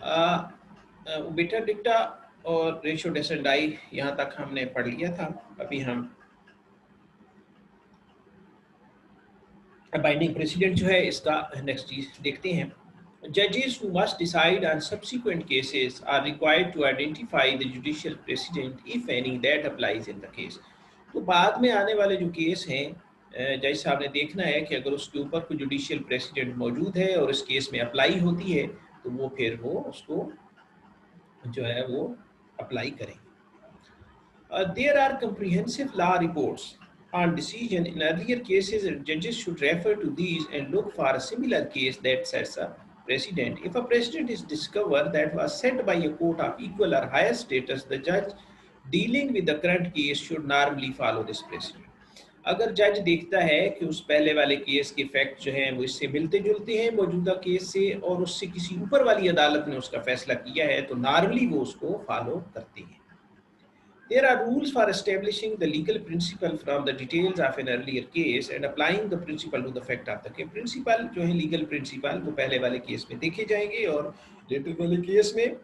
Beta डिक्टा और ratio डेसेंडाई यहाँ तक हमने पढ़ लिया था। अभी हम बाइंडिंग प्रेसिडेंट जो है इसका नेक्स्ट चीज देखते हैं। Judges who must decide on subsequent cases are required to identify the judicial precedent, if any, that applies in the case. तो बाद में आने वाले जो केस हैं जज साहब ने देखना है कि अगर उसके ऊपर कोई जुडिशियल प्रेसिडेंट मौजूद है और इस केस में अप्लाई होती है तो वो फिर वो उसको जो है वो अप्लाई करेंगे। There are comprehensive law reports on decision in earlier cases, and judges should refer to these and look for a similar case that sets a precedent. If a precedent is discovered that was set by a court of equal or higher status, the judge dealing with the current case should normally follow this precedent. अगर जज देखता है कि उस पहले वाले case के fact जो हैं वो इससे मिलते जुलते हैं मौजूदा केस से और उससे किसी ऊपर वाली अदालत ने उसका फैसला किया है तो नॉर्मली वो उसको फॉलो करते हैं। There are rules for establishing the legal principle from the details of an earlier case and applying the principle to the fact of the case. Principle जो है legal principle वो पहले वाले केस में देखे जाएंगे और लेटर वाले केस में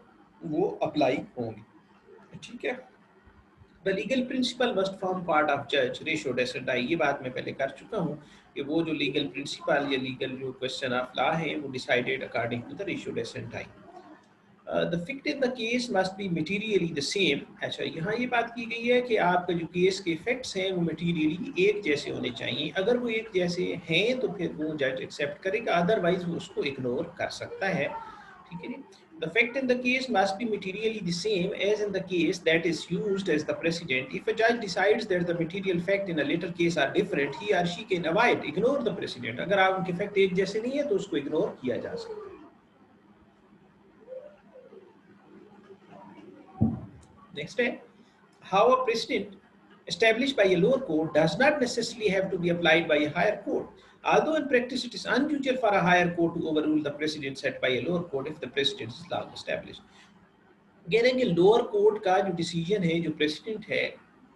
वो अप्लाई होंगे। ठीक है। The legal principle must form part of judge ratio डेसेंडाई। ये बात मैं पहले कर चुका हूँ कि वो जो legal principle या legal जो question of law है वो decided according to the ratio डेसेंडाई। The fact in the case must be materially the same। अच्छा यहाँ ये बात की गई है कि आपका जो केस के फैक्ट्स हैं वो materially एक जैसे होने चाहिए। अगर वो एक जैसे हैं तो फिर वो जज एक्सेप्ट करेगा, अदरवाइज वो उसको इग्नोर कर सकता है। ठीक है। The fact in the case must be materially the same as in the case that is used as the precedent. If a judge decides that the material fact in a later case are different, he or she can ignore the precedent। अगर आप उनके fact एक जैसे नहीं है तो उसको ignore किया जा सकता है। Next है, how a precedent established by a lower court does not necessarily have to be applied by a higher court. Although in practice it is unusual for a higher court to overrule the precedent set by a lower court if the precedent is long established. कह रहे हैं कि lower court का जो decision है, जो president है,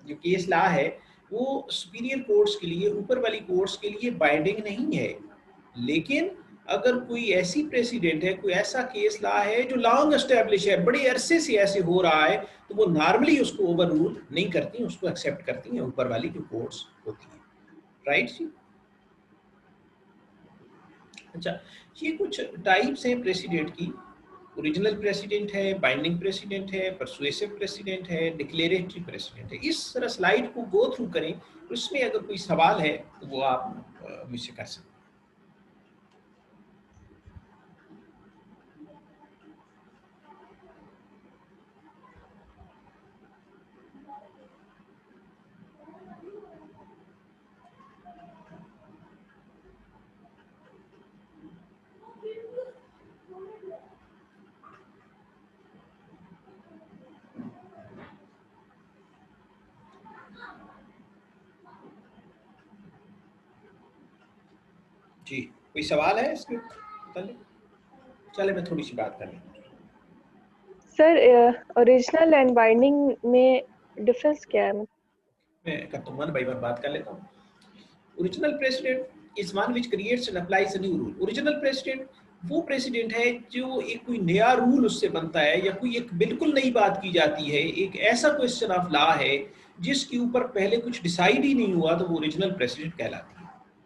जो केस लॉ है, वो सुपीरियर कोर्ट्स के लिए, ऊपर वाली कोर्ट्स के लिए बाइंडिंग नहीं है। लेकिन अगर कोई ऐसी प्रेसिडेंट है, कोई ऐसा केस लॉ है जो लॉन्ग एस्टेब्लिश है, बड़े अरसे से ऐसे हो रहा है, तो वो नॉर्मली उसको ओवररूल नहीं करती, उसको एक्सेप्ट करती हैं ऊपर वाली जो कोर्ट्स होती हैं। राइट जी। अच्छा, ये कुछ टाइप्स हैं प्रेसिडेंट की। ओरिजिनल प्रेसिडेंट है, बाइंडिंग प्रेसिडेंट है, परसुएसिव प्रेसिडेंट है, डिक्लेरेटरी प्रेसिडेंट है। इस तरह स्लाइड को गो थ्रू करें, उसमें अगर कोई सवाल है तो वो आप मुझसे कर सकते हैं। जी, कोई सवाल है इसके ऊपर? चले मैं थोड़ी सी बात कर लेता हूँ। सर, ओरिजिनल एंड बाइंडिंग में डिफरेंस क्या है? मैं करता हूँ, वन बाय वन बात कर लेता हूँ। Original president is one which creates and applies a new rule. Original president वो प्रेसिडेंट है जो एक कोई नया रूल उससे बनता है या कोई एक बिल्कुल नई बात की जाती है, एक ऐसा क्वेश्चन ऑफ लॉ है जिसके ऊपर पहले कुछ डिसाइड ही नहीं हुआ, तो वो ओरिजिनल प्रेसिडेंट कहलाती है।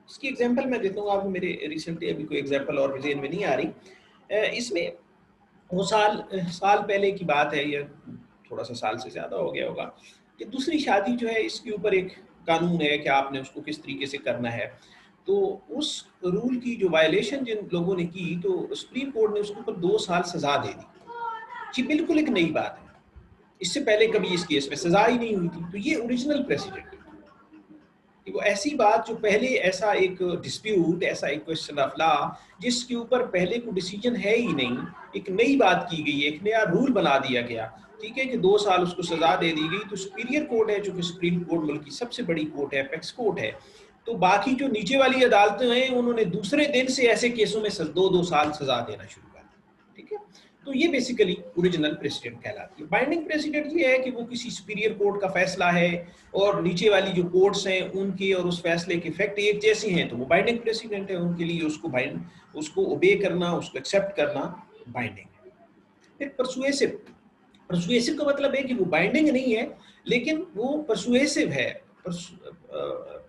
इसकी एग्जांपल मैं देता हूँ आपको, मेरे रिसेंटली अभी कोई एग्जांपल और ज़हन में नहीं आ रही। इसमें वो साल पहले की बात है, या थोड़ा सा साल से ज़्यादा हो गया होगा, कि दूसरी शादी जो है इसके ऊपर एक कानून है कि आपने उसको किस तरीके से करना है। तो उस रूल की जो वायलेशन जिन लोगों ने की, तो सुप्रीम कोर्ट ने उसके ऊपर 2 साल सजा दे दी। ये बिल्कुल एक नई बात है, इससे पहले कभी इस केस में सजा ही नहीं हुई थी। तो ये ओरिजिनल प्रेसिडेंट है। वो ऐसी बात जो पहले ऐसा एक डिस्प्यूट, ऐसा एक क्वेश्चन ऑफ लॉ जिसके ऊपर पहले कोई डिसीजन है ही नहीं, एक नई बात की गई, एक नया रूल बना दिया गया। ठीक है कि 2 साल उसको सजा दे दी गई। तो सुपीरियर कोर्ट है, जो कि सुप्रीम कोर्ट मुल्क की सबसे बड़ी कोर्ट है, अपेक्स कोर्ट है, तो बाकी जो नीचे वाली अदालतें हैं उन्होंने दूसरे दिन से ऐसे केसों में 2-2 साल सजा देना शुरू कर दिया। ठीक है, तो ये बेसिकली ओरिजिनल प्रेसिडेंट कहलाती है। बाइंडिंग प्रेसिडेंट ये है कि वो किसी सुपीरियर कोर्ट का फैसला है और नीचे वाली जो कोर्ट्स हैं उनके और उस फैसले के फैक्ट एक जैसे हैं, तो वो बाइंडिंग प्रेसिडेंट है। उनके लिए उसको ओबे करना, उसको एक्सेप्ट करना बाइंडिंग है। फिर परसुएसिव, परसुएसिव का मतलब है कि वो बाइंडिंग नहीं है लेकिन वो परसुएसिव है,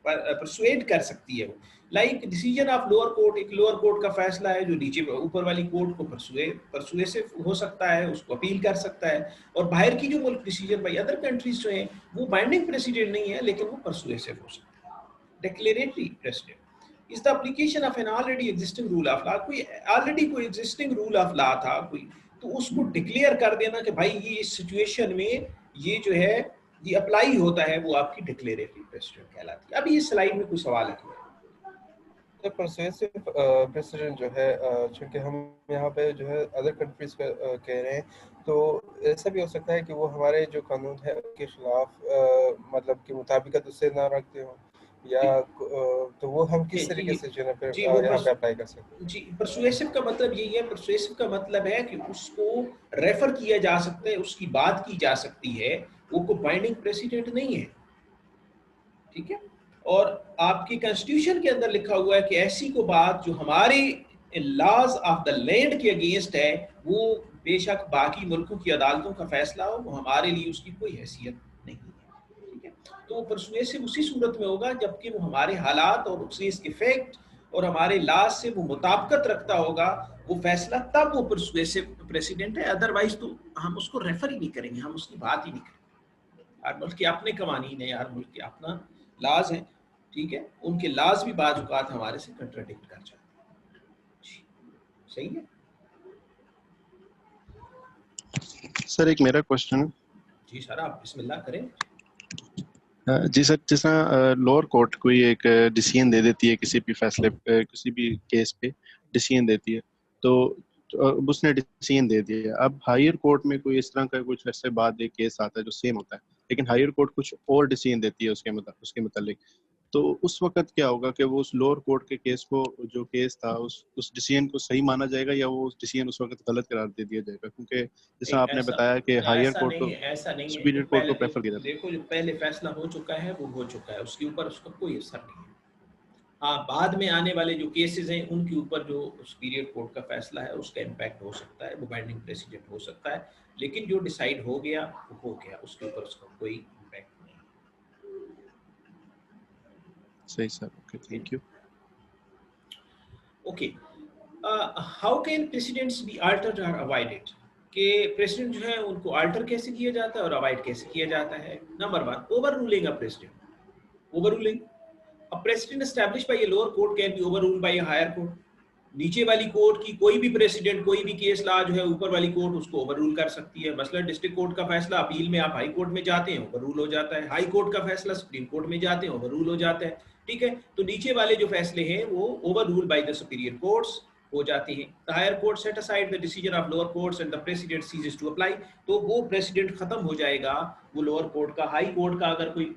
परसुएड कर सकती है वो। Like decision of lower court, एक लोअर कोर्ट का फैसला है जो नीचे ऊपर वाली कोर्ट को परसुएसिव हो सकता है, उसको अपील कर सकता है। और बाहर की जो मुल्क डिसीजन बाई अदर कंट्रीज जो हैं वो बाइंडिंग प्रेसिडेंट नहीं है लेकिन वो परसुएसिव हो सकता है। Declaratory precedent is the application of an already existing rule of law. कोई ऑलरेडी कोई एग्जिस्टिंग रूल ऑफ लॉ था कोई, तो उसको डिक्लेयर कर देना कि भाई ये इस सिचुएशन में ये जो है ये अप्लाई होता है, वो आपकी डिक्लेरेटरी प्रेसिडेंट कहलाती है। अभी इस स्लाइड में कोई सवाल है? तो परसुएसिव प्रेसिडेंट जो है, चूंकि हम यहाँ पे जो है अदर कंट्रीज का कह रहे हैं, तो ऐसा भी हो सकता है कि वो हमारे जो कानून है उसके खिलाफ मतलब कि मुताबिकत उससे ना रखते हो, या तो वो हम किस तरीके से जो है फिर यहाँ पे अप्लाई कर सकते हैं? जी, परसुएसिव का मतलब यही है, परसुएसिव का मतलब है कि उसको रेफर किया जा सकता है, उसकी बात की जा सकती है, वो कोई बाइंडिंग प्रेसिडेंट नहीं है, ठीक है। और आपके कॉन्स्टिट्यूशन के अंदर लिखा हुआ है कि ऐसी को बात जो हमारे लॉज ऑफ द लैंड के अगेंस्ट है, वो बेशक बाकी मुल्कों की अदालतों का फैसला हो, वो हमारे लिए उसकी कोई हैसियत नहीं है, ठीक है। तो वो परसुएसिव उसी सूरत में होगा जबकि वो हमारे हालात और उससे इसके फैक्ट और हमारे लॉज से वो मुताबिकत रखता होगा वो फैसला, तब वो परसुएसिव प्रेसिडेंट है। अदरवाइज तो हम उसको रेफर ही नहीं करेंगे, हम उसकी बात ही नहीं करेंगे। हर मुल्क के अपने कवानीन है, हर मुल्क के अपना लाज हैं, ठीक है। उनके लाज भी बाज़ औक़ात हमारे से कंट्राडिक्ट कर जाते हैं। सही है सर, एक मेरा क्वेश्चन है। जी सर, आप बिस्मिल्लाह करें। जी सर, जिस तरह लोअर कोर्ट कोई एक डिसीजन दे देती है किसी भी फैसले किसी भी केस पे डिसीजन देती है, तो अब उसने डिसीजन दे दिया। अब हायर कोर्ट में कोई इस तरह का कुछ ऐसे बाद एक केस आता है जो सेम होता है, लेकिन हायर कोर्ट कुछ और डिसीजन देती है उसके मुतालिक, तो उस वक्त क्या होगा कि वो उस लोअर कोर्ट के केस को, जो केस था, उस डिसीजन को सही माना जाएगा या वो उस डिसीजन उस वक्त गलत करार दे दिया जाएगा? क्योंकि जैसा आपने बताया कि हायर कोर्ट को, ऐसा नहीं है, सुपीरियर कोर्ट को प्रेफर किया जाता है। देखो जो पहले फैसला हो चुका है वो हो चुका है, उसके ऊपर उसका कोई असर नहीं है। हाँ, बाद में आने वाले जो केसेस हैं उनके ऊपर जो सुपीरियर कोर्ट का फैसला है उसका इम्पैक्ट हो सकता है, वो बाइंडिंग प्रेसिडेंट हो सकता है, लेकिन जो डिसाइड हो गया वो हो गया, उसके ऊपर उसका कोई इम्पैक्ट नहीं। सही sir, okay, thank you. Okay, how can precedents be altered और अवॉइडेड? कि प्रेसिडेंट जो है उनको अल्टर कैसे किया जाता है और अवॉइड कैसे किया जाता है? Number 1, overruling a precedent. Overruling, a precedent established by a lower court can be overruled by a higher court. नीचे वाली कोर्ट की कोई भी प्रेसिडेंट कोई भी केस ला जो है ऊपर वाली कोर्ट उसको ओवर रूल कर सकती है। मसलन डिस्ट्रिक्ट कोर्ट का फैसला अपील में आप हाई कोर्ट में जाते हैं, ओवर रूल हो जाता है। हाई कोर्ट का फैसला सुप्रीम कोर्ट में जाते हैं, ओवर रूल हो जाता है, ठीक है। तो नीचे वाले जो फैसले हैं वो overrule by the superior courts हो जाते हैं। The higher court set aside the decision of lower courts and the precedent ceases to apply. तो वो प्रेसिडेंट खत्म हो जाएगा, वो लोअर कोर्ट का, हाई कोर्ट का अगर कोई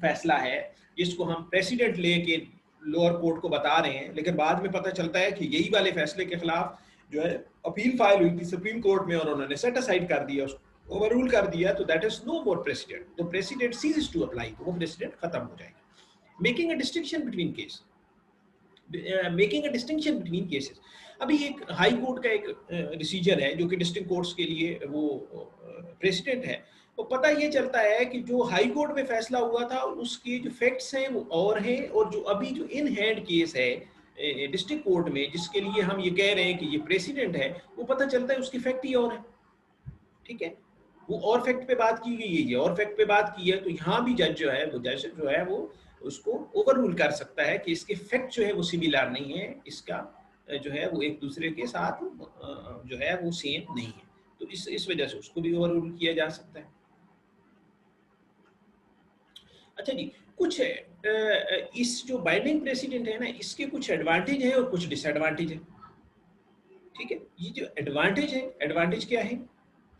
फैसला है जिसको हम प्रेसिडेंट लेके लोअर कोर्ट को बता रहे हैं, लेकिन बाद में पता चलता है कि यही वाले फैसले के खिलाफ जो है अपील फाइल हुई थी सुप्रीम कोर्ट में और उन्होंने सेट असाइड कर दिया, उसको ओवर रूल कर दिया, तो that is no more precedent. तो प्रेसिडेंट सीजेस टू अप्लाई, तो वो प्रेसिडेंट खत्म हो जाएगा। Making a distinction between case, making a distinction between cases. अभी एक हाई कोर्ट का एक डिसीजन है जो कि डिस्ट्रिक्ट कोर्ट्स के लिए वो प्रेसिडेंट है, तो पता ये चलता है कि जो हाई कोर्ट में फैसला हुआ था उसके जो फैक्ट्स हैं वो और हैं, और जो अभी जो इन हैंड केस है डिस्ट्रिक्ट कोर्ट में जिसके लिए हम ये कह रहे हैं कि ये प्रेसिडेंट है, वो पता चलता है उसकी फैक्ट ही और है, ठीक है। वो और फैक्ट पे बात की गई है, ये और फैक्ट पे बात की है, तो यहाँ भी जज जो है वो उसको ओवर रूल कर सकता है कि इसके फैक्ट जो है वो सिमिलर नहीं है, इसका जो है वो एक दूसरे के साथ जो है वो सेम नहीं है, तो इस वजह से उसको भी ओवर रूल किया जा सकता है। अच्छा जी, कुछ इस जो बाइंडिंग प्रेसिडेंट है ना, इसके कुछ एडवांटेज है और कुछ डिसएडवांटेज है, ठीक है। ये जो एडवांटेज है, एडवांटेज क्या है?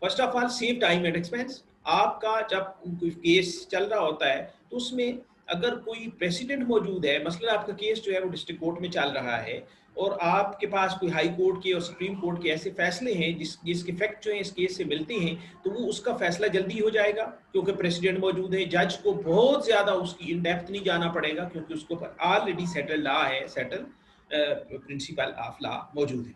First of all save time and expense. आपका जब कोई केस चल रहा होता है तो उसमें अगर कोई प्रेसिडेंट मौजूद है, मसलन आपका केस जो है वो डिस्ट्रिक्ट कोर्ट में चल रहा है और आपके पास कोई हाई कोर्ट के और सुप्रीम कोर्ट के ऐसे फैसले हैं जिसके फैक्ट जो है इस केस से मिलते हैं, तो वो उसका फैसला जल्दी हो जाएगा क्योंकि प्रेसिडेंट मौजूद है। जज को बहुत ज़्यादा उसकी इन डेप्थ नहीं जाना पड़ेगा क्योंकि उसको ऑलरेडी सेटल लॉ है, सेटल प्रिंसिपल ऑफ लॉ मौजूद है।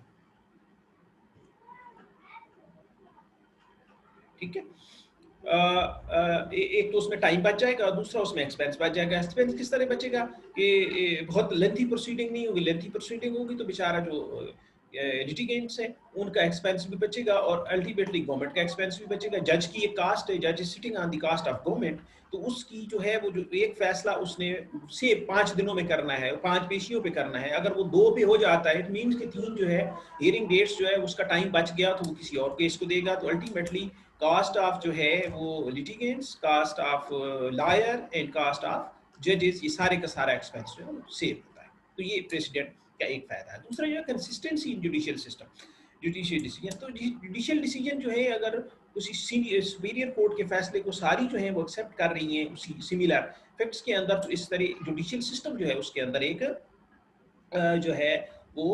ठीक है। एक तो उसमें टाइम बच जाएगा और दूसरा उसमें एक्सपेंस बच जाएगा। एक्सपेंस किस तरह बचेगा कि बहुत लेंथी प्रोसीडिंग नहीं होगी, लेंथी प्रोसीडिंग होगी तो बेचारा जो लिटिगेंट्स है उनका एक्सपेंस भी बचेगा और अल्टीमेटली गवर्नमेंट का एक्सपेंस भी बचेगा। जज की एक कास्ट है, जज is sitting on the cost of government, तो उसकी जो है वो जो एक फैसला उसने से 5 दिनों में करना है, 5 पेशियों पे करना है, अगर वो 2 पे हो जाता है इट मीन्स कि 3 जो है हियरिंग डेट्स जो है उसका टाइम बच गया तो वो किसी और केस को देगा। तो अल्टीमेटली कास्ट ऑफ जो है वो litigants, cost of lawyer and cost of जजेस, ये सारे का सारा एक्सपेंस जो है सेव होता है। तो ये प्रेसिडेंट का एक फायदा है। दूसरा जो है consistency in judicial system, judicial decision. तो जुडिशियल डिसीजन जो है अगर उसी सुपीरियर कोर्ट के फैसले को सारी जो है वो एक्सेप्ट कर रही हैं उसी सिमिलर फैक्ट्स के अंदर, तो इस तरह जुडिशियल सिस्टम जो है उसके अंदर एक जो है वो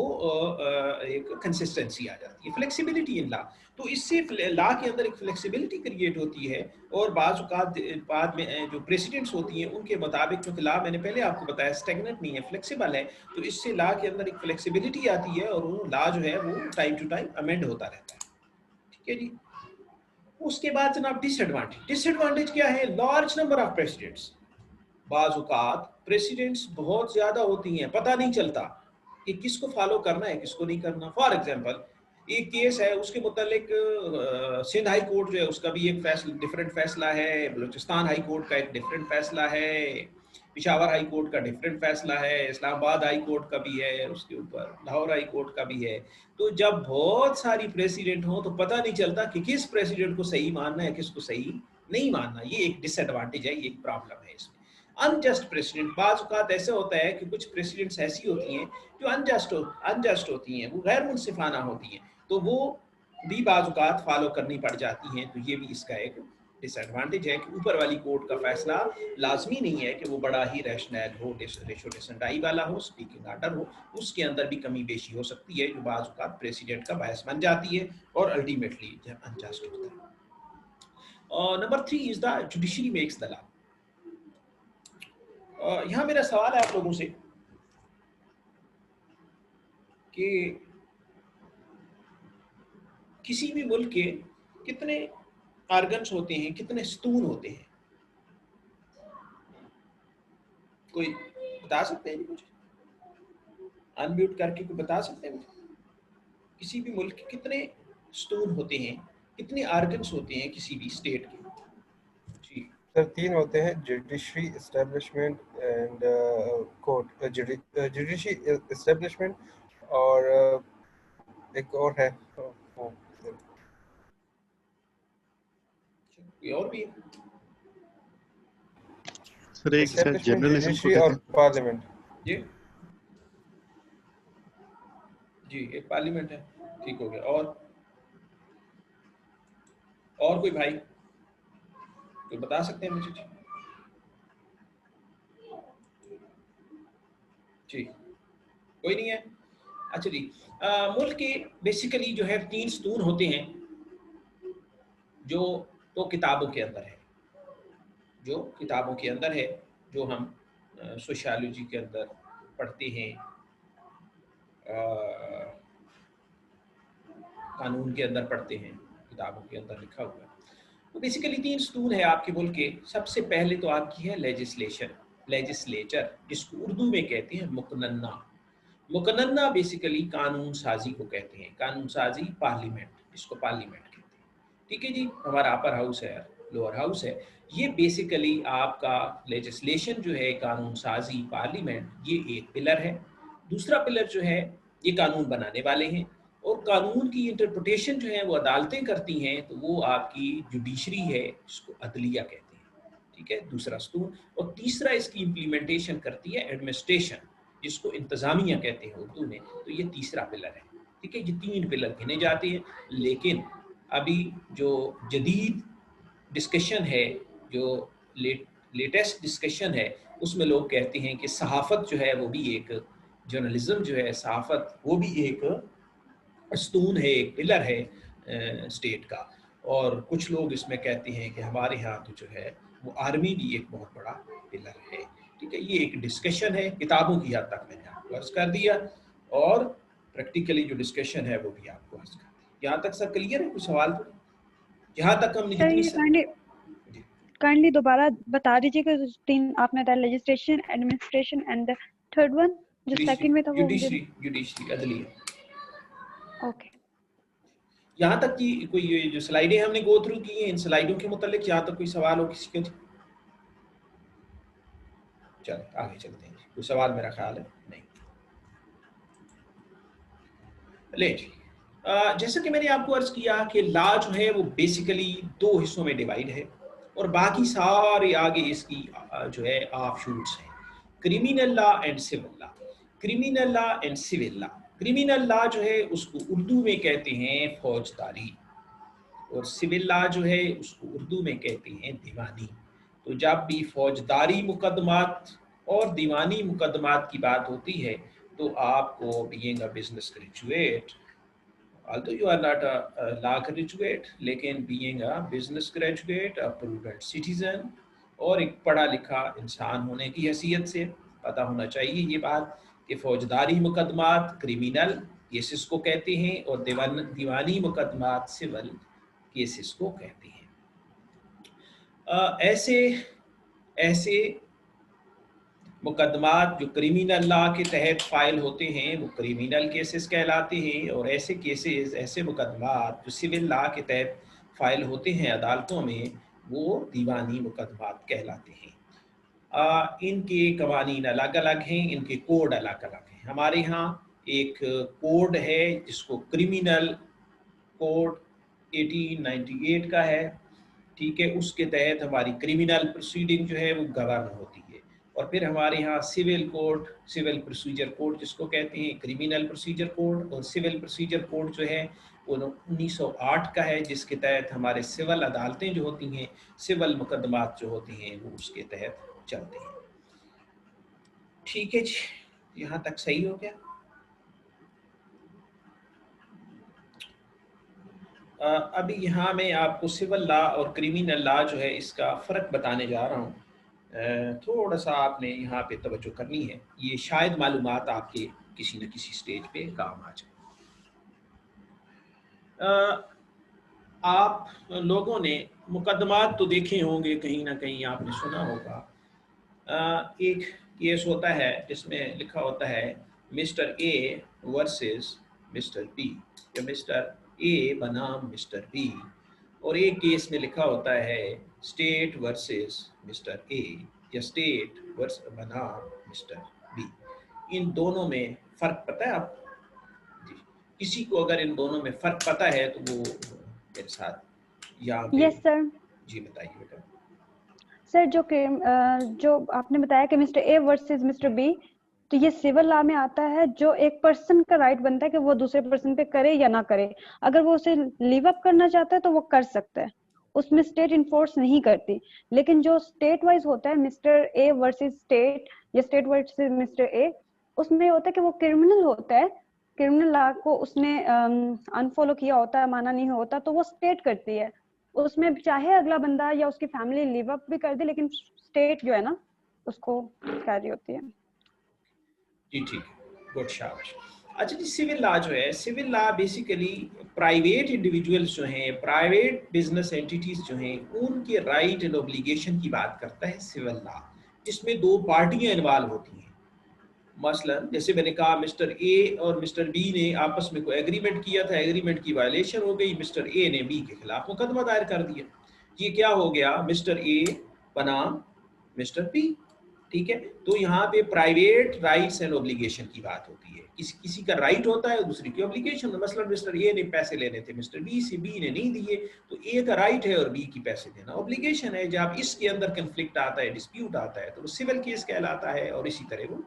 एक कंसिस्टेंसी आ जाती है, फ्लेक्सिबिलिटी इन लॉ। तो इससे लॉ के अंदर एक फ्लेक्सिबिलिटी क्रिएट होती है और बाद में जो प्रेसिडेंट्स होती हैं उनके मुताबिक, क्योंकि लॉ मैंने पहले आपको बताया स्टैग्नेंट नहीं है, फ्लेक्सिबल है, तो इससे लॉ के अंदर एक फ्लेक्सिबिलिटी आती है और वो लॉ जो है वो टाइम टू टाइम अमेंड होता रहता है। ठीक है जी। उसके बाद जनाब डिसएडवांटेज। डिसएडवांटेज क्या है? Large number of precedents. बाज़ औक़ात प्रेसिडेंट्स बहुत ज्यादा होती हैं, पता नहीं चलता कि किसको फॉलो करना है किसको नहीं करना। फॉर एग्जांपल एक केस है उसके मुतालिक सिंध हाई कोर्ट जो है उसका भी एक डिफरेंट फैसला है, बलूचिस्तान हाई कोर्ट का एक डिफरेंट फैसला है, पिशावर हाई कोर्ट का डिफरेंट फैसला है, इस्लामाबाद हाई कोर्ट का भी है, उसके ऊपर लाहौर हाई कोर्ट का भी है। तो जब बहुत सारी प्रेसिडेंट हो तो पता नहीं चलता कि किस प्रेसिडेंट को सही मानना है किसको सही नहीं मानना। ये एक डिसएडवांटेज है, ये एक प्रॉब्लम है इसमें। अनजस्ट प्रेसिडेंट, बाज़ औक़ात ऐसा होता है कि कुछ प्रेसिडेंट्स ऐसी होती हैं जो अनजस्ट होती हैं, वो गैर मुनसिफाना होती हैं, तो वो भी बाज़ औक़ात फॉलो करनी पड़ जाती हैं। तो ये भी इसका एक डिसएडवांटेज है कि ऊपर वाली कोर्ट का फैसला लाजमी नहीं है कि वो बड़ा ही रैशनल हो, रेशो डिसेंडाई वाला हो, स्पीकिंग आर्डर हो, उसके अंदर भी कमी बेशी हो सकती है जो बाज़ औक़ात प्रेसिडेंट का बायस बन जाती है और अल्टीमेटली अनजस्ट होता है। और number 3 is the judiciary makes the law. यहाँ मेरा सवाल है आप लोगों से कि किसी भी मुल्क के कितने आर्गन्स होते हैं, कितने स्तून होते हैं? कोई बता सकते हैं मुझे? अनम्यूट करके कोई बता सकते हैं मुझे? किसी भी मुल्क के कितने स्तून होते हैं, कितने आर्गन्स होते हैं किसी भी स्टेट के? जी सर 3 होते हैं, judiciary establishment and court, judiciary establishment और एक और है और भी सर एक जनरल जुडिशरी और पार्लियामेंट। जी जी एक पार्लियामेंट है, ठीक हो गया। और कोई भाई कोई बता सकते हैं मुझे? जी कोई नहीं है। अच्छा जी, मुल्क के बेसिकली जो है 3 स्तून होते हैं जो तो किताबों के अंदर है, जो हम सोशियोलॉजी के अंदर पढ़ते हैं, कानून के अंदर पढ़ते हैं, किताबों के अंदर लिखा हुआ है। तो बेसिकली 3 स्तून है आपके मुल्क के। सबसे पहले तो आपकी है लेजिस्लेचर, जिसको उर्दू में कहते हैं मुकन्ना। मुकन्ना बेसिकली कानून साजी को कहते हैं, कानून साजी पार्लियामेंट, जिसको पार्लियामेंट कहते हैं। ठीक है जी, हमारा अपर हाउस है, लोअर हाउस है। ये बेसिकली आपका लेजिस्लेशन जो है, कानून साजी पार्लियामेंट, ये एक पिलर है। दूसरा पिलर जो है ये कानून बनाने वाले हैं और कानून की इंटरप्रिटेशन जो है वो अदालतें करती हैं, तो वो आपकी जुडिशरी है जिसको अदलिया कहते हैं। ठीक है, दूसरा स्तून। और तीसरा इसकी इम्प्लीमेंटेशन करती है एडमिनिस्ट्रेशन, जिसको इंतजामिया कहते हैं उर्दू में। तो ये तीसरा पिलर है। ठीक है, ये 3 पिलर गिने जाते हैं। लेकिन अभी जो जदीद डिस्कशन है, जो लेटेस्ट डिस्कशन है, उसमें लोग कहते हैं कि सहाफ़त जो है वो भी एक, जर्नलिज्म जो है, सहाफ़त, वो भी एक स्तून है, एक पिलर है स्टेट का। और कुछ लोग इसमें कहते हैं कि हमारे यहाँ तो जो है वो आर्मी भी एक बहुत बड़ा पिलर है। ठीक है, ये एक डिस्कशन है, किताबों की हद तक मैंने आपको अर्ज कर दिया और प्रैक्टिकली जो डिस्कशन है वो भी आपको अर्ज कर दिया। यहाँ तक सब क्लियर है? कुछ सवाल? जहां तक हम सर ये काइंडली दोबारा बता दीजिएगा, तीन आपने बताया, legislation, administration and the third one जो सेकंड में था वो जुडिशरी अदलिया। ओके। यहाँ तक कि कोई ये जो स्लाइडें हमने गो थ्रू की हैं, इन स्लाइडों के मुतालिक यहाँ तक कोई सवाल हो किसी के? चलो आगे चलते हैं। कोई सवाल मेरा ख्याल है नहीं। ले जी, जैसा कि मैंने आपको अर्ज किया कि लॉ जो है वो बेसिकली दो हिस्सों में डिवाइड है और बाकी सारे आगे इसकी जो है ऑफशूट्स हैं, criminal law and civil law. Criminal law and civil law, criminal law जो है उसको उर्दू में कहते हैं फौजदारी और सिविल लॉ जो है उसको उर्दू में कहते हैं दीवानी। तो जब भी फौजदारी मुकदमात और दीवानी मुकदमात की बात होती है तो आपको being a business graduate, although you are not a law graduate, लेकिन being a business graduate, a prudent citizen और एक पढ़ा लिखा इंसान होने की हैसियत से पता होना चाहिए ये बात कि फौजदारी मुकदमात क्रिमिनल केसेस को कहते हैं और दीवानी मुकदमात सिविल केसेस को कहते हैं। ऐसे मुकदमात जो क्रिमिनल लॉ के तहत फाइल होते हैं वो क्रिमिनल केसेस कहलाते हैं और ऐसे केसेस, ऐसे मुकदमात जो सिविल लॉ के तहत फाइल होते हैं अदालतों में वो दीवानी मुकदमात कहलाते हैं। इनके कवानीन अलग अलग हैं, इनके कोड अलग अलग हैं। हमारे यहाँ एक कोड है जिसको क्रिमिनल कोड 1898 का है, ठीक है, उसके तहत हमारी क्रिमिनल प्रोसीडिंग जो है वो गवर्न होती है। और फिर हमारे यहाँ civil code, civil procedure code जिसको कहते हैं, क्रिमिनल प्रोसीजर कोड और सिविल प्रोसीजर कोड जो है वो 1908 का है, जिसके तहत हमारे सिविल अदालतें जो होती हैं, सिविल मुकदमात जो होती हैं वो उसके तहत चलते हैं। ठीक है जी, यहाँ तक सही हो गया। अभी यहाँ मैं आपको सिविल लॉ और क्रिमिनल लॉ जो है इसका फ़र्क बताने जा रहा हूँ। थोड़ा सा आपने यहाँ पे तवज्जो करनी है, ये शायद मालूमात आपके किसी न किसी स्टेज पे काम आ जाए। आप लोगों ने मुकदमात तो देखे होंगे, कहीं ना कहीं आपने सुना होगा। एक केस होता है जिसमें लिखा होता है mister A versus mister B या मिस्टर ए बनाम मिस्टर बी, और एक केस में लिखा होता है स्टेट वर्सेस मिस्टर ए या स्टेट वर्सेस बनाम मिस्टर बी। इन दोनों में फ़र्क पता है आपको? जी, किसी को अगर इन दोनों में फ़र्क पता है तो वो मेरे साथ यहाँ पे। Yes sir. जी बताइए बेटा। सर जो आपने बताया कि mister A versus mister B, तो ये सिविल लॉ में आता है। जो एक पर्सन का राइट बनता है कि वो दूसरे पर्सन पे करे या ना करे, अगर वो उसे लीव अप करना चाहता है तो वो कर सकता है, उसमें स्टेट इन्फोर्स नहीं करती। लेकिन जो स्टेट वाइज होता है मिस्टर ए वर्सेस स्टेट या स्टेट वर्सेस मिस्टर ए, उसमें होता है कि वो क्रिमिनल होता है, क्रिमिनल लॉ को उसने अनफॉलो किया होता है, माना नहीं होता, तो वो स्टेट करती है। उसमें चाहे अगला बंदा या उसकी फैमिली लीव अप भी कर दे, लेकिन स्टेट जो है ना उसको कार्य होती है। जी ठीक है, गुड शाबाश। अच्छा जी, सिविल लॉ जो है, civil law basically private individuals जो हैं, प्राइवेट बिजनेस एंटिटीज जो हैं, उनके राइट एंड ऑब्लिगेशन की बात करता है सिविल लॉ। इसमें दो पार्टियां इन्वॉल्व होती हैं। मसलन जैसे मैंने कहा मिस्टर ए और मिस्टर बी ने आपस में कोई एग्रीमेंट किया था, एग्रीमेंट की वायलेशन हो गई, मिस्टर ए ने बी के खिलाफ मुकदमा दायर कर दिया। ये क्या हो गया? मिस्टर ए बनाम मिस्टर बी। ठीक है, तो यहाँ पे प्राइवेट राइट्स एंड ऑब्लिगेशन की बात होती है। किसी का राइट होता है, दूसरी की ऑब्लिगेशन। मसलन मिस्टर ए ने पैसे लेने थे मिस्टर बी से, बी ने नहीं दिए, तो ए का राइट है और बी की पैसे देना ऑब्लिगेशन है। जब इसके अंदर कंफ्लिक्ट आता है, डिस्प्यूट आता है, तो वो सिविल केस कहलाता है और इसी तरह वो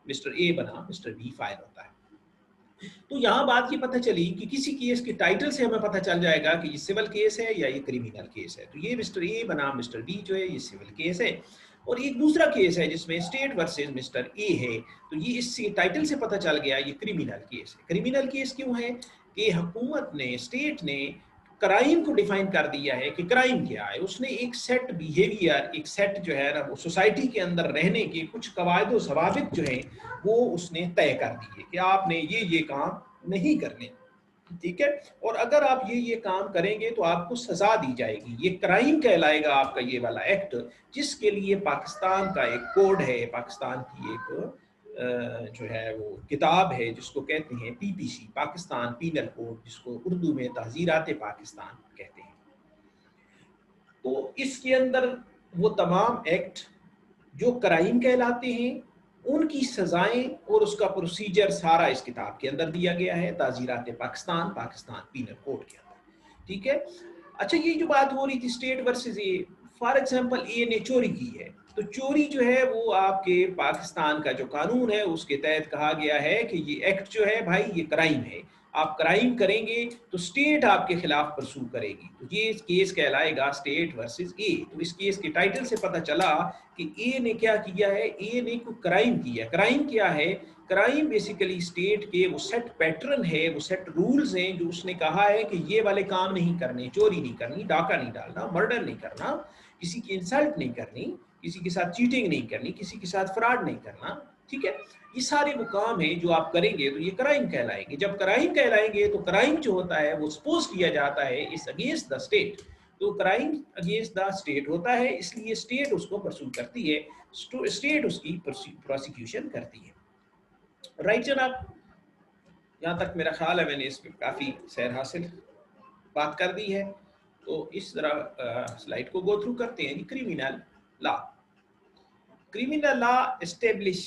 मिस्टर ए बना मिस्टर बी फाइल होता है। तो यहाँ बात ये पता चली कि किसी केस के टाइटल से हमें पता चल जाएगा कि ये सिविल केस है या ये क्रिमिनल केस है। तो ये मिस्टर ए बना मिस्टर बी जो है ये सिविल केस है। और एक दूसरा केस है जिसमें स्टेट वर्सेस मिस्टर ए है, तो ये इससे टाइटल से पता चल गया ये क्रिमिनल केस है। क्रिमिनल केस क्यों है? कि हुकूमत ने, स्टेट ने क्राइम को डिफाइन कर दिया है कि क्राइम क्या है। उसने एक सेट बिहेवियर, एक सेट जो है ना वो सोसाइटी के अंदर रहने के कुछ कवायद व ज़वाबित जो हैं वो उसने तय कर दिए कि आपने ये काम नहीं करने। ठीक है। और अगर आप ये काम करेंगे तो आपको सजा दी जाएगी, ये क्राइम कहलाएगा आपका ये वाला एक्ट, जिसके लिए पाकिस्तान का एक कोड है, पाकिस्तान की एक जो है वो किताब है जिसको कहते हैं पीपीसी, पाकिस्तान पीनल कोड, जिसको उर्दू में तहजीरात पाकिस्तान कहते हैं। तो इसके अंदर वो तमाम एक्ट जो क्राइम कहलाते हैं उनकी सजाएं और उसका प्रोसीजर सारा इस किताब के अंदर दिया गया है, ताजीरात पाकिस्तान, पाकिस्तान पीनल कोड के अंदर। ठीक है। अच्छा, ये जो बात हो रही थी state versus A, for example A ने चोरी की है, तो चोरी जो है वो आपके पाकिस्तान का जो कानून है उसके तहत कहा गया है कि ये एक्ट जो है भाई ये क्राइम है, आप क्राइम करेंगे तो स्टेट आपके खिलाफ परसू करेगी, तो ये केस कहलाएगा स्टेट वर्सेस ए। तो इस केस के टाइटल से पता चला कि ए ने क्या किया है, ए ने कोई क्राइम किया। क्राइम क्या है? क्राइम बेसिकली स्टेट के वो सेट पैटर्न है, वो सेट रूल्स हैं जो उसने कहा है कि ये वाले काम नहीं करने, चोरी नहीं करनी, डाका नहीं डालना, मर्डर नहीं करना, किसी की इंसल्ट नहीं करनी, किसी के साथ चीटिंग नहीं करनी, किसी के साथ फ्रॉड नहीं करना। ठीक है, ये सारे वो काम है जो आप करेंगे तो ये क्राइम कहलाएंगे। जब क्राइम कहलाएंगे तो क्राइम जो होता है वो सपोज किया जाता है इस अगेंस्ट द स्टेट, तो क्राइम अगेंस्ट द स्टेट होता है, इसलिए स्टेट उसको परस्यू करती है, स्टेट उसकी प्रोसिक्यूशन करती है। राइट जनाब, यहाँ तक मेरा ख्याल है मैंने इस पर काफ़ी सैर हासिल बात कर दी है, तो इस तरह स्लाइड को गो थ्रू करते हैं। Criminal law, criminal law establish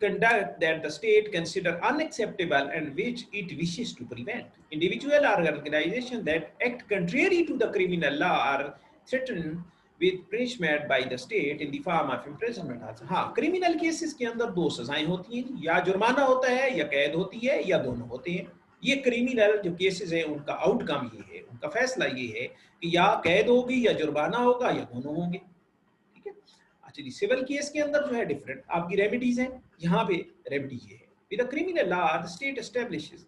conduct that the state consider unacceptable and which it wishes to prevent. Individual or organization that act contrary to the criminal law are threatened with punishment by the state in the form of imprisonment also. हाँ, criminal cases के अंदर दो सजाएं होती हैं, या जुर्माना होता है या कैद होती है या दोनों होते हैं। ये क्रिमिनल जो केसेस हैं उनका आउटकम ये है, उनका फैसला ये है कि या कैद होगी या जुर्माना होगा या दोनों होंगे। एक्चुअली सिविल केस के अंदर जो है डिफरेंट आपकी रेमेडीज हैं, यहाँ पे रेमेडी ये है। With the criminal law the state establishes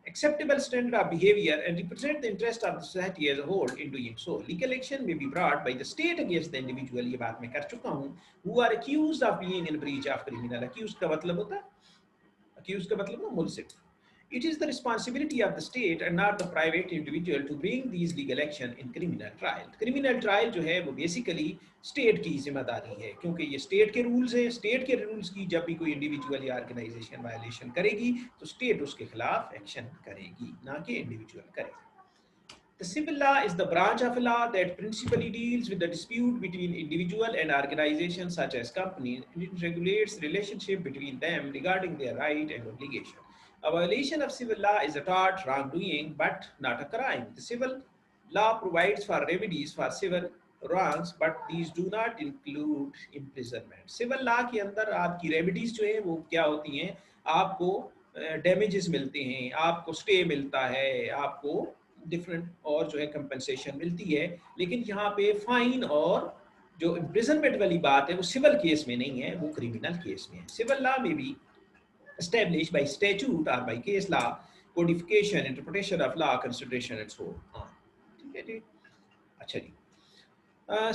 acceptable standard of behavior and represent the interest of the society as a whole in doing so. Legal action may be brought by the state against the individual, ये बात मैं कर चुका हूँ, who are accused of being in breach of criminal. accused का मतलब होता है, accused का मतलब है मुल्ज़िम। It is the responsibility of the state and not the private individual to bring these legal action in criminal trial. Criminal trial जो है वो basically state की जिम्मेदारी है, क्योंकि ये state के rules हैं। state के rules की जब भी कोई individual या organization violation करेगी तो state उसके खिलाफ action करेगी, ना कि individual करेगी। The civil law is the branch of law that principally deals with the dispute between individual and organizations such as companies. It regulates relationship between them regarding their right and obligation. A violation of civil law is a tort wrongdoing but not a crime. The civil law provides for remedies for civil wrongs but these do not include imprisonment. Civil law के अंदर आपकी remedies जो है वो क्या होती हैं, आपको damages मिलते हैं, आपको stay मिलता है, आपको different और जो है compensation मिलती है, लेकिन यहाँ पे fine और जो imprisonment वाली बात है वो civil case में नहीं है, वो criminal case में है। Civil law में भी established by statute or by case law, codification, interpretation of law, consideration and so on. ठीक है जी। अच्छा जी,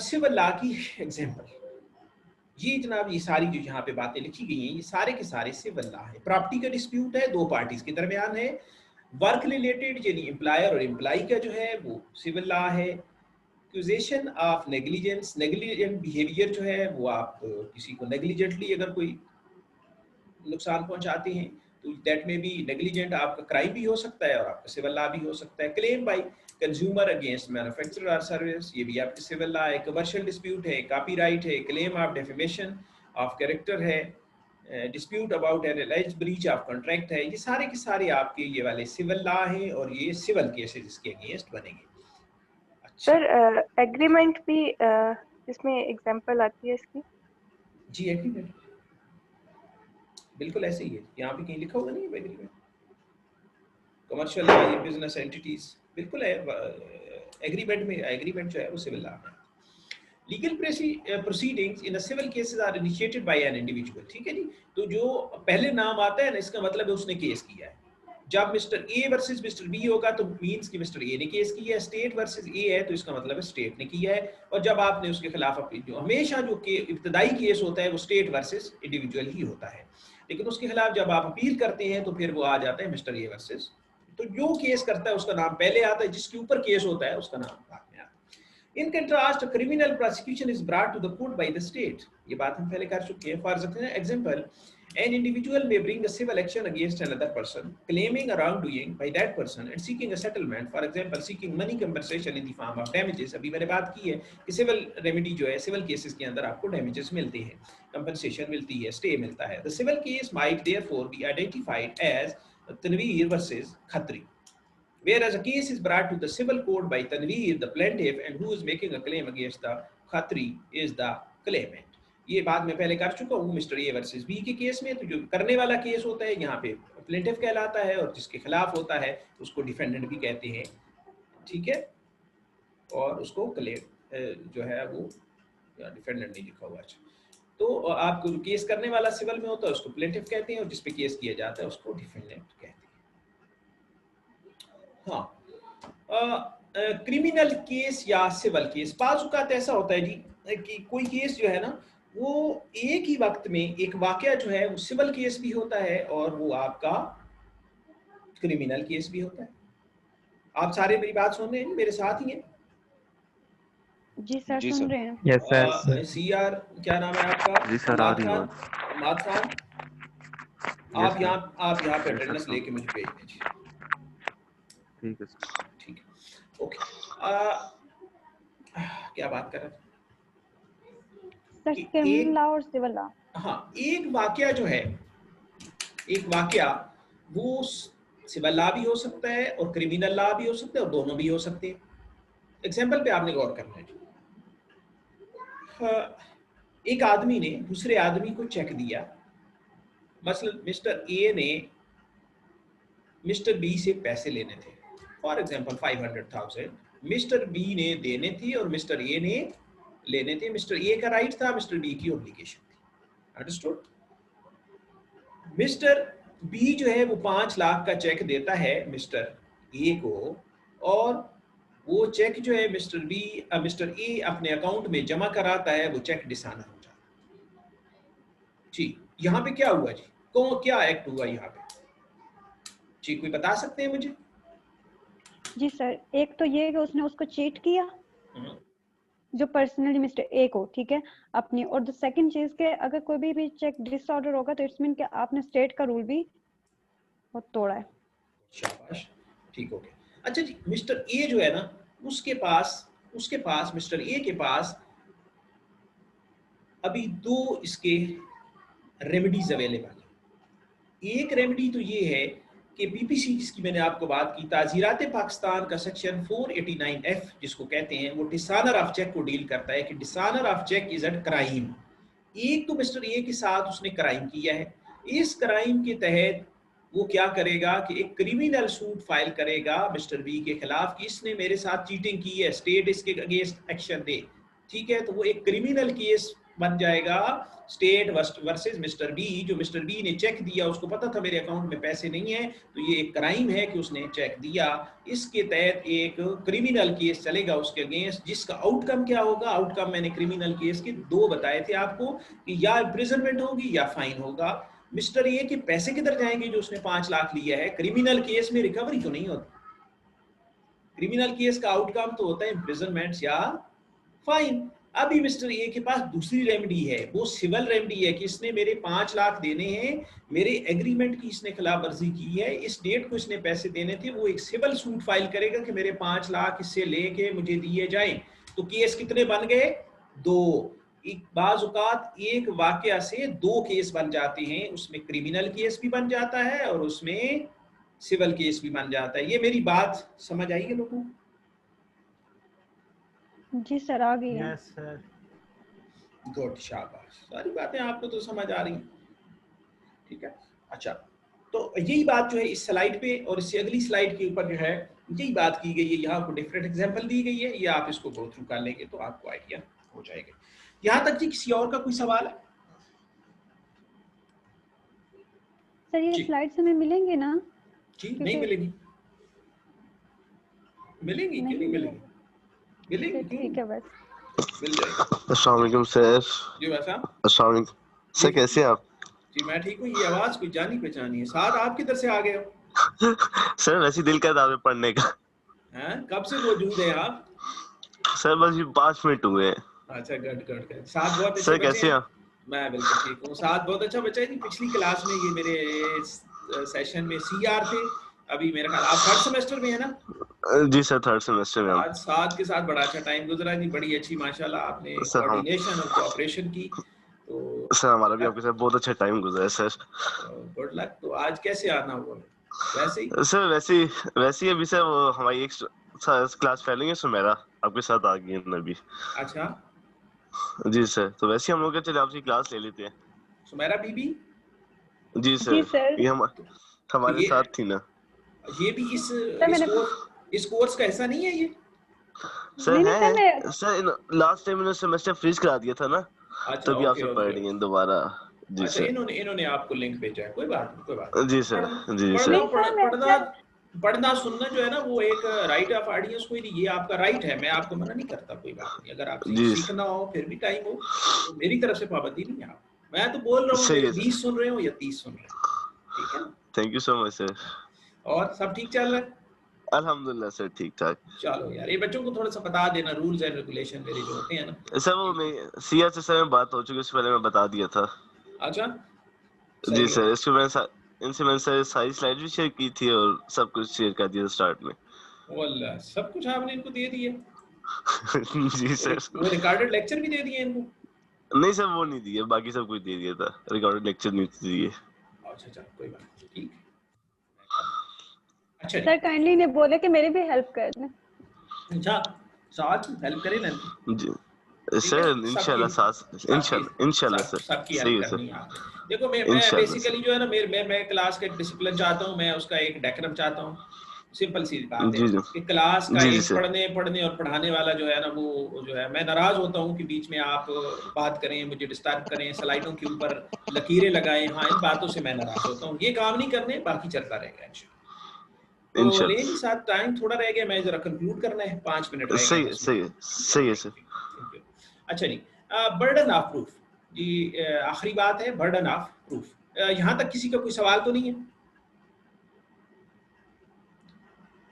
सिविल लॉ की एग्जांपल, ये जनाब ये सारी जो यहाँ पे बातें लिखी गई हैं ये सारे के सारे सिविल लॉ है। प्रॉपर्टी का डिस्प्यूट है, दो पार्टीज के दरमियान है। वर्क रिलेटेड यानी एम्प्लॉयर और एम्प्लॉई का जो है वो सिविल लॉ है। Accusation of negligence, negligent behaviour जो है वो आप किसी को नेग्लिजेंटली अगर कोई नुकसान पहुंचाते हैं तो दैट में भी नेग्लिजेंट आपका क्राइम भी हो सकता है और आपका सिविल लॉ भी हो सकता है। Claim by consumer against manufacturer और सर्विस, ये भी आपके सिविल लॉ है। कमर्शियल डिस्प्यूट है, कॉपीराइट है, claim of defamation of character है, dispute about an alleged breach of contract है। ये सारे के सारे आपके ये वाले सिविल लॉ हैं और ये सिविल केसेस इसके अगेंस्ट बनेंगे। अच्छा सर, एग्रीमेंट भी इसमें एग्जांपल आती है इसकी? जी, एग्रीमेंट बिल्कुल ऐसे ही है, यहाँ पे कहीं लिखा होगा नहीं एग्रीमेंट। कमर्शियल लॉ, ये बिजनेस एंटिटीज बिल्कुल है एग्रीमेंट में। एग्रीमेंट जो है वो सिविल लॉ है। Legal proceedings in civil cases are initiated by an individual. ठीक है जी, तो जो पहले नाम आता है ना इसका मतलब है उसने केस किया है। जब mister A versus mister B होगा तो मींस कि मिस्टर ए ने केस किया है। स्टेट वर्सेस ए है तो इसका मतलब है स्टेट ने किया है। और जब आपने उसके खिलाफ अपनी जो हमेशा जो इब्तदाई केस होता है वो स्टेट वर्सेस इंडिविजुअल ही होता है, लेकिन उसके खिलाफ जब आप अपील करते हैं तो फिर वो आ जाता है मिस्टर ए वर्सेस तो जो केस करता है उसका नाम पहले आता है, जिसके ऊपर केस होता है उसका नाम बाद में आता है। In contrast criminal prosecution is brought to the court by the state, ये बात हम पहले कर चुके हैं। For example, an individual may bring a civil action against another person, claiming a wrongdoing by that person and seeking a settlement. For example, seeking money compensation in the form of damages. अभी मैंने बात की है कि civil remedy जो है, civil cases के अंदर आपको डैमेजेस मिलते हैं, कंपनसेशन मिलती है, स्टे मिलता है। The civil case might therefore be identified as Tanveer versus Khatri, whereas a case is brought to the civil court by Tanveer, the plaintiff, and who is making a claim against the Khatri is the claimant. ये बात मैं पहले कर चुका हूँ mister A versus B के case में। तो जो करने वाला केस होता है यहाँ पे प्लेंटिफ कहलाता है, और जिसके खिलाफ होता है उसको डिफेंडेंट भी कहते हैं, ठीक है। और उसको क्लेम जो है वो डिफेंडेंट नहीं लिखा हुआ, तो आपको केस करने वाला सिविल में होता है उसको प्लेंटिफ कहते हैं, और जिसपे केस किया जाता है उसको डिफेंडेंट कहते हैं। हाँ, क्रिमिनल केस या सिविल केस, बाज़ औक़ात ऐसा होता है जी कि कोई केस जो है ना वो एक ही वक्त में एक वाकया जो है वो सिविल केस भी होता है और वो आपका क्रिमिनल केस भी होता है। आप सारे मेरी बात सुन रहे हैं, मेरे साथ ही हैं? जी सर, सुन रहे हैं। Yes sir. सीआर क्या नाम है आपका? जी सर, आ रही है माद खान, आप यहाँ पे अटेंडेंस लेके मुझे भेज दीजिए। ठीक है सर। ठीक है, ओके। क्या बात कर रहे थे? क्रिमिनल लॉ और सिविल लॉ। हाँ, एक वाकया जो है, एक वाकया वो सिविल लॉ भी हो सकता है और क्रिमिनल लॉ भी हो सकता है, और दोनों भी हो सकते हैं। एग्जाम्पल पे आपने गौर करना है। हाँ, एक आदमी ने दूसरे आदमी को चेक दिया, मसलन मिस्टर ए ने मिस्टर बी से पैसे लेने थे, फॉर एग्जाम्पल 500,000 मिस्टर बी ने देने थे और मिस्टर ए ने लेने थे। मिस्टर ए का राइट था, मिस्टर बी की ऑब्लिगेशन थी। अंडरस्टूड? मिस्टर बी जो है वो 5 लाख का चेक देता है मिस्टर ए को, और वो चेक जो है मिस्टर ए अपने अकाउंट में जमा कराता है, वो चेक डिसऑनर हो जाता है। जी, यहाँ पे क्या हुआ जी? क्या एक्ट हुआ यहाँ पे जी? कोई बता सकते हैं मुझे? जी सर, एक तो ये कि उसने उसको चीट किया जो पर्सनली मिस्टर ए को, ठीक है, अपनी, और द सेकंड चीज के अगर कोई भी चेक डिसऑर्डर होगा तो इट्स मीन कि आपने स्टेट का रूल भी तोड़ा है। शाबाश, ठीक हो गया। अच्छा जी, मिस्टर ए जो है ना उसके पास मिस्टर ए के पास अभी 2 इसके रेमेडीज अवेलेबल है। एक रेमेडी तो ये है कि बीपीसी जिसकी मैंने आपको बात की, ताज़ीरात पाकिस्तान का सेक्शन 489F जिसको कहते हैं, वो डिसऑनर ऑफ चेक को डील करता है कि dishonour of cheque is a crime. एक तो मिस्टर ए के साथ उसने क्राइम किया है, इस क्राइम के तहत वो क्या करेगा कि एक क्रिमिनल सूट फाइल करेगा मिस्टर बी के खिलाफ कि इसने मेरे साथ चीटिंग की है, स्टेट इसके अगेंस्ट एक्शन दे, ठीक है। तो वो एक क्रिमिनल केस बन जाएगा, स्टेट वर्सेस मिस्टर बी। जो मिस्टर बी ने चेक दिया, उसको पता था मेरे अकाउंट में पैसे नहीं है, तो ये एक क्राइम है कि उसने चेक दिया। इसके तहत एक क्रिमिनल केस चलेगा उसके अगेंस्ट, जिसका आउटकम क्या होगा? आउटकम मैंने क्रिमिनल केस के 2 बताए थे आपको कि या इम्प्रिजनमेंट होगी या फाइन होगा। मिस्टर ए के पैसे किधर जाएंगे जो उसने 5 लाख लिया है? क्रिमिनल केस में रिकवरी तो नहीं होती। क्रिमिनल केस का आउटकम तो होता है इम्प्रिजनमेंट या फाइन। अभी मिस्टर ए के पास दूसरी रेमेडी है, वो सिविल रेमेडी है कि इसने मेरे 5 लाख देने हैं, मेरे एग्रीमेंट की इसने खिलाफ वर्जी की है, इस डेट को इसने पैसे देने थे। वो एक सिविल सूट फाइल करेगा कि मेरे 5 लाख इससे लेके मुझे दिए जाएं। तो केस कितने बन गए? 2। एक बाज़ औक़ात एक वाकया से 2 केस बन जाते हैं, उसमें क्रिमिनल केस भी बन जाता है और उसमें सिविल केस भी बन जाता है। ये मेरी बात समझ आई है लोगों? जी सर, आ गई है। Yes sir. गुड, शाबाश, सारी बातें आपको तो समझ आ रही हैं, ठीक है। अच्छा, तो यही बात जो है इस स्लाइड पे और इससे अगली स्लाइड के ऊपर जो है यही बात की गई है। यहाँ आपको डिफरेंट एग्जांपल दी गई है, ये आप इसको गो थ्रू कर लेंगे तो आपको आइडिया हो जाएगा। यहाँ तक जी किसी और का कोई सवाल है? सर ये स्लाइड्स हमें मिलेंगे ना? जी नहीं मिलेगी। मिलेंगी कि नहीं मिलेगी? मिलेगी, ठीक है, बस मिल जाएगा। अस्सलाम वालेकुम सर। जी वैसा? अस्सलाम वालेकुम सर, कैसे हैं आप? जी मैं ठीक हूँ। ये आवाज कोई जानी पहचानी है, साथ आप किधर से आ गए हो? सर वैसे दिल का दावे पढ़ने का। हाँ, कब से मौजूद है आप? सर बस ये 5 मिनट हुए हैं। अच्छा, गुड। साथ बहुत अच्छे सर बचे कैसे हैं। हैं? मैं बिल्कुल ठीक हूँ। साथ बहुत अच्छा बचा है जी। पिछली क्लास में ये मेरे सेशन में सीआर थे। अभी मेरा ख्याल आप 3rd सेमेस्टर में है ना? जी सर 3rd सेमेस्टर में हम। आज साथ के साथ बड़ा अच्छा टाइम गुजरा जी। बड़ी अच्छी माशाल्लाह आपने सर हम कोऑर्डिनेशन और कोऑपरेशन की। तो सर हमारा भी आपके साथ बहुत अच्छा टाइम गुजरा है सर। Good luck. तो आज कैसे आना हुआ? वैसे ही सर वैसे ही अभी सर वो हमारी एक क्लास फेलो है सुमेरा आपके साथ आ गई है अभी। अच्छा, जी सर, तो वैसे हम लोग क्या चले आपकी क्लास ले लेते हैं। सुमेरा बीबी। जी जी सर, सर। ये तो हमारे ये साथ थी ना। ये भी सर मैंने इस कोर्स का हिस्सा नहीं है ये? सर नहीं सर मैं है सर, लास्ट टाइम इन्होंने सेमेस्टर फ्रीज करा दिया था ना, अच्छा, तभी ओके आपसे पढ़ ओके। रही हैं दोबारा। जी अच्छा, सर। इन्होंने आपको लिंक भेजा है। कोई बात नहीं। जी सर। जी सर। नहीं सर मैं मतलब पढ़ना सुनना जो है ना वो एक राइट ऑफ ऑडियंस। कोई नहीं, ये आपका राइट है। मैं आपको मना नहीं करता, कोई बात नहीं। अगर आप जी सीखना हो फिर भी टाइम हो तो मेरी तरफ से पाबंदी नहीं है। आप, मैं तो बोल रहा हूँ सही मेरे है सर। 20 सुन रहे हो या 30 सुन रहे हो, ठीक है ना? Thank you so much sir. और सब ठीक चल रहा है? अल्हम्दुलिल्लाह सर, ठीक ठाक। चलो यार, ये बच्चों को थोड़ा सा बता देना, रूल्स एंड रेगुलेशन मेरे जो होते हैं ना। सर वो मैं सीआर से सर में बात हो चुकी, उससे पहले मैं बता दिया था। अच्छा, जी सही है। सर, इसको इनसे मैंने सर सारी स्लाइड भी शेयर की थी और सब कुछ शेयर कर दिया स्टार्ट में। वल्लाह सब कुछ आपने इनको दे दिया? जी सर। वो रिकॉर्डेड लेक्चर भी दे दिए इनको? नहीं सर वो नहीं दिए, बाकी सब कुछ दे दिया था, रिकॉर्डेड लेक्चर नहीं दिए। अच्छा, कोई बात नहीं, ठीक है। अच्छा सर काइंडली ने बोले कि मेरी भी हेल्प कर दें। अच्छा, साथ हेल्प करें ना जी सर, इंशाल्लाह सर। सबकी सही हेल्प है सर, करनी है आपने। देखो मैं इंशाल्लाह सर। बेसिकली जो है ना मैं क्लास का एक डिसिप्लिन चाहता हूँ। मैं उसका एक डेकोरम चाहता हूँ। सिंपल सी बात है जी जी कि क्लास का जी जी एक सर। पढ़ने और पढ़ाने वाला जो है ना वो जो है, मैं नाराज होता हूँ कि बीच में आप बात करें, मुझे डिस्टर्ब करें, स्लाइडों के ऊपर लकीरें लगाएं। हाँ, इन बातों से मैं नाराज होता हूँ। ये काम नहीं करने, बाकी चलता रहेगा इंशाल्लाह। तो ले जी, साथ टाइम थोड़ा रह गया, मैं जरा कंक्लूड करना है। 5 मिनट रह गए, 10 मिनट। सही है सर। Thank you. अच्छा जी, बर्डन ऑफ प्रूफ जी, आखिरी बात है बर्डन ऑफ प्रूफ। यहाँ तक किसी का कोई सवाल तो नहीं है?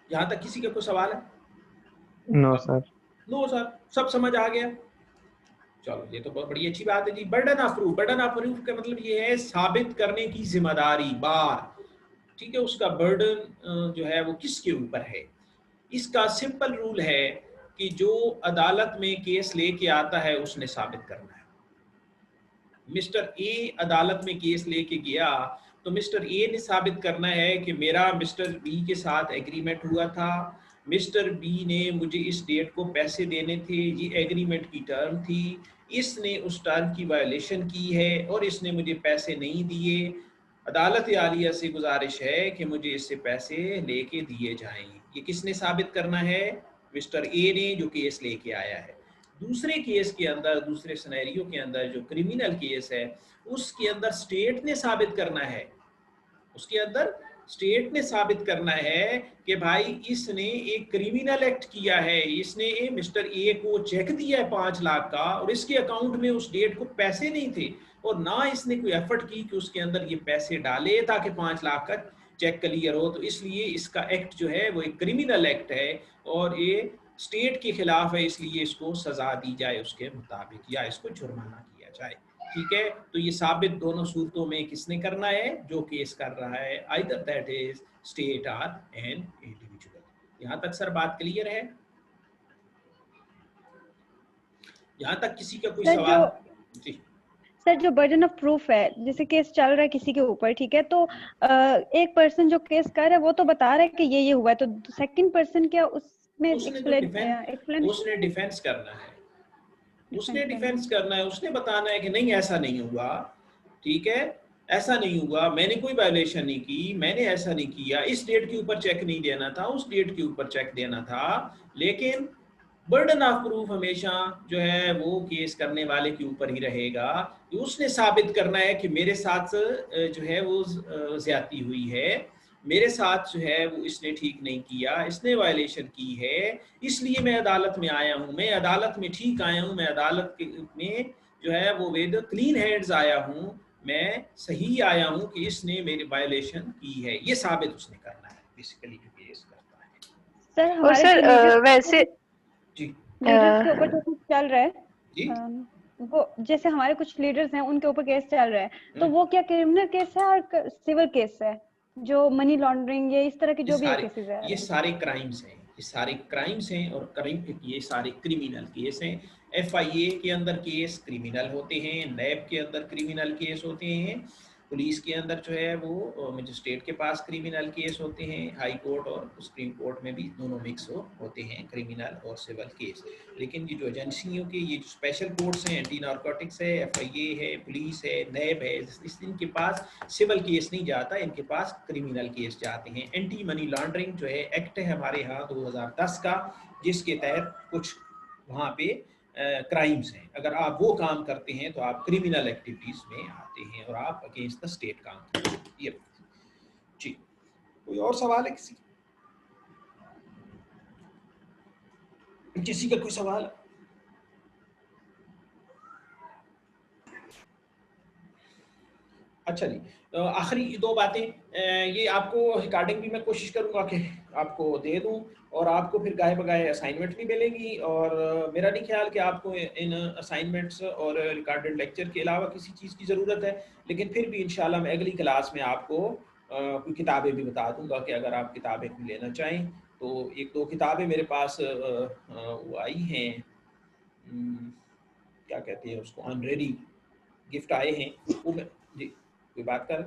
यहाँ तक किसी का कोई सवाल है? No sir. नो सर, सब समझ आ गया। चलो, ये तो बहुत बड़ी अच्छी बात है जी। बर्डन ऑफ प्रूफ का मतलब ये है साबित करने की जिम्मेदारी, बार, ठीक है, उसका बर्डन जो है वो किसके ऊपर है। इसका सिंपल रूल है कि जो अदालत में केस लेके आता है उसने साबित करना है। मिस्टर ए अदालत में केस लेके गया तो मिस्टर ए ने साबित करना है कि मेरा मिस्टर बी के साथ एग्रीमेंट हुआ था, मिस्टर बी ने मुझे इस डेट को पैसे देने थे, ये एग्रीमेंट की टर्म थी, इसने उस टर्म की वायलेशन की है और इसने मुझे पैसे नहीं दिए। अदालत आलिया से गुजारिश है कि मुझे इससे पैसे लेके दिए जाएं। ये किसने साबित करना है? मिस्टर ए ने, जो केस लेके आया है। दूसरे केस के अंदर, दूसरे सिनेरियो के अंदर, जो क्रिमिनल केस है उसके अंदर स्टेट ने साबित करना है, उसके अंदर स्टेट ने साबित करना है कि भाई इसने एक क्रिमिनल एक्ट किया है, इसने मिस्टर ए को चेक दिया है 5 लाख का और इसके अकाउंट में उस डेट को पैसे नहीं थे और ना इसने कोई एफर्ट की कि उसके अंदर ये पैसे डाले ताकि 5 लाख का चेक क्लियर हो। तो इसलिए इसका एक्ट जो है वो एक क्रिमिनल एक्ट है और ये स्टेट के खिलाफ है, इसलिए इसको सजा दी जाए उसके मुताबिक या इसको जुर्माना किया जाए। ठीक है, तो ये साबित दोनों सूरतों में किसने करना है? जो केस कर रहा है, आइदर दैट इज स्टेट और एन इंडिविजुअल। यहाँ तक सर बात क्लियर है? यहाँ तक किसी का कोई सवाल? जी सर, जो बर्डन ऑफ प्रूफ है, जैसे केस चल रहा है किसी के ऊपर, ठीक है, तो एक पर्सन जो केस कर रहा है वो तो बता रहा है कि ये हुआ है, तो सेकंड पर्सन क्या उसमें उसने डिफेंस करना है, उसने डिफेंस करना है, उसने बताना है कि नहीं ऐसा नहीं हुआ, ठीक है, ऐसा नहीं हुआ, मैंने कोई वायलेशन नहीं की, मैंने ऐसा नहीं किया, इस डेट के ऊपर चेक नहीं देना था, उस डेट के ऊपर चेक देना था। लेकिन बर्डन ऑफ प्रूफ हमेशा जो है वो केस करने वाले के ऊपर ही रहेगा कि उसने साबित करना है कि मेरे साथ जो है वो ज्यादती हुई है, मेरे साथ जो है वो इसने ठीक नहीं किया, इसने वायलेशन की है, इसलिए मैं अदालत में आया हूँ, मैं अदालत में ठीक आया हूँ, मैं अदालत में जो है वो विद क्लीन हैंड्स आया हूँ मैं सही आया हूँ कि इसने मेरी वायलेशन की है, ये साबित उसने करना है बेसिकली जो केस करता है। सर और हमारे सर जो वैसे जी लीडर्स के ऊपर जो कुछ चल रहा है, जी वो जैसे हमारे कुछ लीडर्स हैं उनके ऊपर केस चल रहा है, तो हम्म। वो क्या क्रिमिनल केस है और सिविल केस है? जो मनी लॉन्ड्रिंग या इस तरह के जो भी केसेस है, ये सारे क्राइम्स हैं, ये सारे क्राइम्स हैं और ये सारे क्रिमिनल केस हैं। एफआईए के अंदर केस क्रिमिनल होते हैं, नैब के अंदर क्रिमिनल केस होते हैं, पुलिस के अंदर जो है वो मजिस्ट्रेट के पास क्रिमिनल केस होते हैं, हाई कोर्ट और सुप्रीम कोर्ट में भी दोनों मिक्स होते हैं क्रिमिनल और सिविल केस। लेकिन ये जो एजेंसियों के ये जो स्पेशल कोर्ट्स हैं, एंटी नारकोटिक्स है, एफआईए है, पुलिस है, नैब है, इनके पास सिविल केस नहीं जाता, इनके पास क्रिमिनल केस जाते हैं। एंटी मनी लॉन्ड्रिंग जो है एक्ट है हमारे यहाँ 2010 का, जिसके तहत कुछ वहाँ पे क्राइम्स हैं। अगर आप वो काम करते हैं तो आप क्रिमिनल एक्टिविटीज में आते हैं और आप अगेंस्ट द स्टेट काम करते हैं। ये जी, कोई और सवाल है किसी का कोई सवाल? अच्छा जी, तो आखिरी दो बातें, ये आपको रिकॉर्डिंग भी मैं कोशिश करूंगा कि आपको दे दूं और आपको फिर गाहे बगाहे असाइनमेंट भी मिलेंगी। और मेरा नहीं ख्याल कि आपको इन असाइनमेंट्स और रिकॉर्डेड लेक्चर के अलावा किसी चीज़ की ज़रूरत है, लेकिन फिर भी इंशाल्लाह मैं अगली क्लास में आपको कोई किताबें भी बता दूंगा कि अगर आप किताबें लेना चाहें तो एक दो किताबें मेरे पास वो आई हैं, क्या कहते हैं उसको, ऑनरेडी गिफ्ट आए हैं, वो मैं जी कोई बात कर।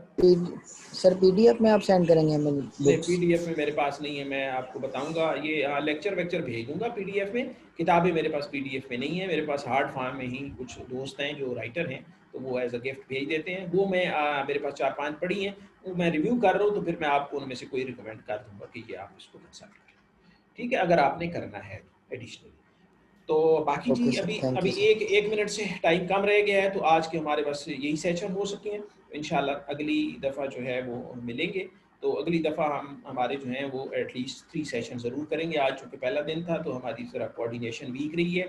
सर पीडीएफ में आप सेंड करेंगे हमें बुक्स? पीडीएफ में मेरे पास नहीं है, मैं आपको बताऊंगा, ये लेक्चर वेक्चर भेज दूंगा पीडीएफ में। किताबें मेरे पास पीडीएफ में नहीं है, मेरे पास हार्ड फॉर्म में ही कुछ दोस्त हैं जो राइटर हैं तो वो एज अ गिफ्ट भेज देते हैं। वो मैं मेरे पास 4-5 पढ़ी हैं, वो मैं रिव्यू कर रहा हूँ, तो फिर मैं आपको उनमें से कोई रिकमेंड कर दूंगा कि ये आप इसको कंसल्ट करें, ठीक है, अगर आपने करना है एडिशनली। तो बाकी जी ओके सर, अभी थैंक अभी यू सर। एक मिनट से टाइम कम रह गया है, तो आज के हमारे बस यही सेशन हो सके हैं। इंशाल्लाह अगली दफ़ा जो है वो मिलेंगे, तो अगली दफ़ा हम हमारे जो हैं वो एटलीस्ट 3 सेशन ज़रूर करेंगे। आज चूँकि पहला दिन था तो हमारी ज़रा कोऑर्डिनेशन वीक रही है,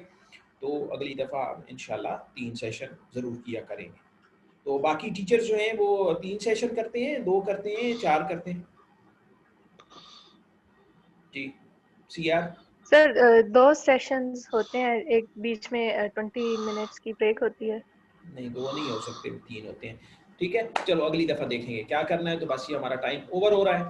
तो अगली दफ़ा हम इंशाल्लाह 3 सेशन ज़रूर किया करेंगे। तो बाकी टीचर्स जो हैं वो 3 सेशन करते हैं, 2 करते हैं, 4 करते हैं? जी सीआर? सर 2 सेशंस होते हैं, एक बीच में 20 मिनट्स की ब्रेक होती है। नहीं 2 नहीं हो सकते, 3 होते हैं। ठीक है, चलो अगली दफ़ा देखेंगे क्या करना है। तो बस ये हमारा टाइम ओवर हो रहा है।